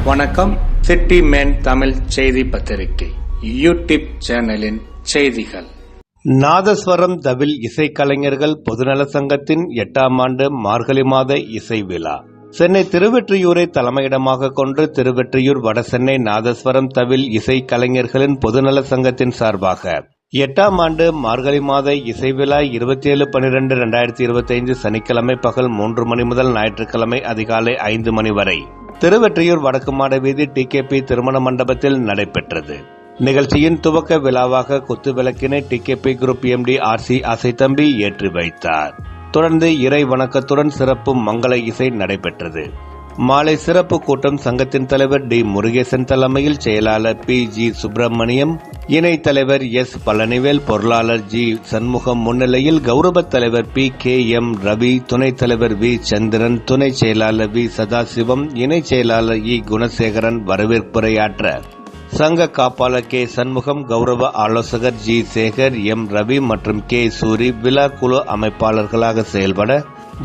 வணக்கம். City man Tamil செய்தி பத்திரிகை யூடியூப் சேனலின் செய்திகள். நாதஸ்வரம் தவில் இசைக்கலைஞர்கள் பொதுநல சங்கத்தின் 8ஆம் ஆண்டு மார்கழி மாத இசை விழா. சென்னை திருவெற்றியூரை தலைமையிடமாக கொண்டு திருவெற்றியூர் வடசென்னை நாதஸ்வரம் தவில் இசை கலைஞர்களின் பொதுநல சங்கத்தின் சார்பாக 8ஆம் ஆண்டு மார்கழி மாத இசை விழா 27/12/2025 சனிக்கிழமை பகல் 3 மணி முதல் ஞாயிற்றுக்கிழமை அதிகாலை 5 மணி வரை திருவெற்றியூர் வடக்கு மாட வீதி TKP திருமண மண்டபத்தில் நடைபெற்றது. நிகழ்ச்சியின் துவக்க விழாவாக குத்துவிளக்கினை TKP group MD RC Asaithambi ஏற்றி வைத்தார். தொடர்ந்து இறை வணக்கத்துடன் சிறப்பு மங்கள இசை நடைபெற்றது. மாலை சிறப்பு கூட்டம் சங்கத்தின் தலைவர் D முருகேசன் தலைமையில் செயலாளர் PG சுப்பிரமணியம், இணைத் தலைவர் S பழனிவேல், பொருளாளர் G சண்முகம் முன்னிலையில் கௌரவ தலைவர் PKM ரவி, துணைத் தலைவர் V சந்திரன், துணை செயலாளர் V சதாசிவம், இணை செயலாளர் E குணசேகரன் வரவேற்புரையாற்ற சங்க காப்பாளர் K சண்முகம், கௌரவ ஆலோசகர் G சேகர், M ரவி மற்றும் K சூரி விழா குழு அமைப்பாளர்களாக செயல்பட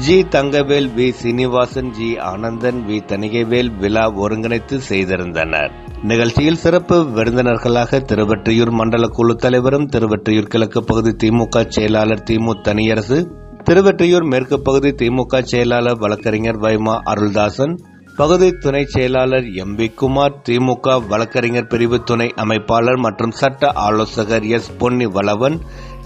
G Thangavel, V Srinivasan, G Anandan, V Thanigaivel விழா ஒருங்கிணைத்து செய்திருந்தனர். நிகழ்ச்சியில் சிறப்பு விருந்தினர்களாக திருவெற்றியூர் மண்டல குழு தலைவரும் திருவெற்றியூர் கிழக்கு பகுதி திமுக செயலாளர் திமு தனியரசு, திருவெற்றியூர் மேற்கு பகுதி திமுக செயலாளர் வழக்கறிஞர் வைமா அருள்தாசன், பகுதி துணை செயலாளர் MV குமார், திமுக வழக்கறிஞர் பிரிவு துணை அமைப்பாளர் மற்றும் சட்ட ஆலோசகர் S Ponni Valavan,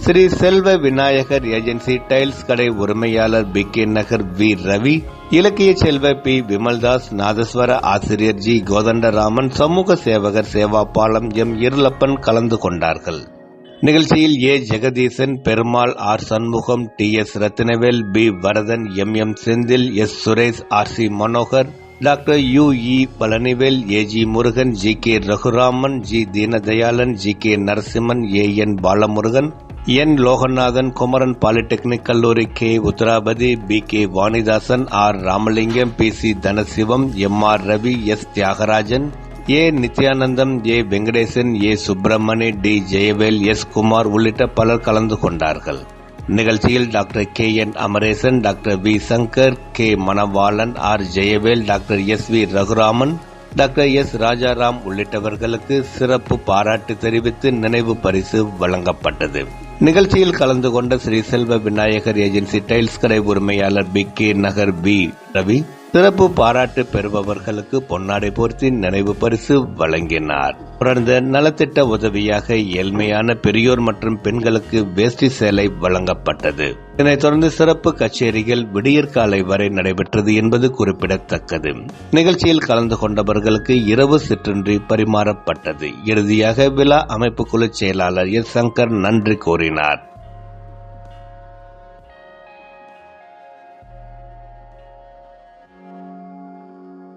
Sri Selva Vinayagar agency tiles கடை உரிமையாளர் BK நகர் V ரவி, இலக்கிய செல்வ P விமல்தாஸ், நாதஸ்வர ஆசிரியர் G கோதண்டராமன், சமூக சேவகர் சேவாபாலம் M இருளப்பன் கலந்து கொண்டார்கள். நிகழ்ச்சியில் A Jagadeesan, Perumal, R Shanmugam, TS Rathinavel, B Varadhan, MM Senthil, S Suresh, RC Manohar, doctor UE Palanivel, AG Murugan, GK Raghuraman, G Deenadayalan, GK Narasimhan, AN Balamurugan, N Loganathan, Kumaran polytechnic கல்லூரி K Uthirapathi, BK Vanidasan, R Ramalingam, PC Thanasivam, MR Ravi, S Thiyagarajan, A Nithyanandam, A Venkatesan, A Subramani, D Jayavel, S Kumar உள்ளிட்ட பலர் கலந்து கொண்டார்கள். நிகழ்ச்சியில் doctor KN Amaresan, doctor V Shankar, K மணவாளன், R Jayavel, doctor SV Raghuraman, doctor S Rajaram உள்ளிட்டவர்களுக்கு சிறப்பு பாராட்டு தெரிவித்து நினைவு பரிசு வழங்கப்பட்டது. நிகழ்ச்சியில் கலந்து கொண்ட ஸ்ரீ செல்வ விநாயகர் ஏஜென்சி டைல்ஸ் கடை உரிமையாளர் BK நகர் V ரவி சிறப்பு பாராட்டு பெறுபவர்களுக்கு பொன்னாடை போர்த்தி நினைவு பரிசு வழங்கினார். தொடர்ந்து நலத்திட்ட உதவியாக ஏழ்மையான பெரியோர் மற்றும் பெண்களுக்கு வேஷ்டி சேலை வழங்கப்பட்டது. இதனைத் தொடர்ந்து சிறப்பு கச்சேரிகள் விடியற்காலை வரை நடைபெற்றது என்பது குறிப்பிடத்தக்கது. நிகழ்ச்சியில் கலந்து கொண்டவர்களுக்கு இரவு சிற்றுண்டி பரிமாறப்பட்டது. இறுதியாக விழா அமைப்பு குழு செயலாளர் S சங்கர் நன்றி கூறினார்.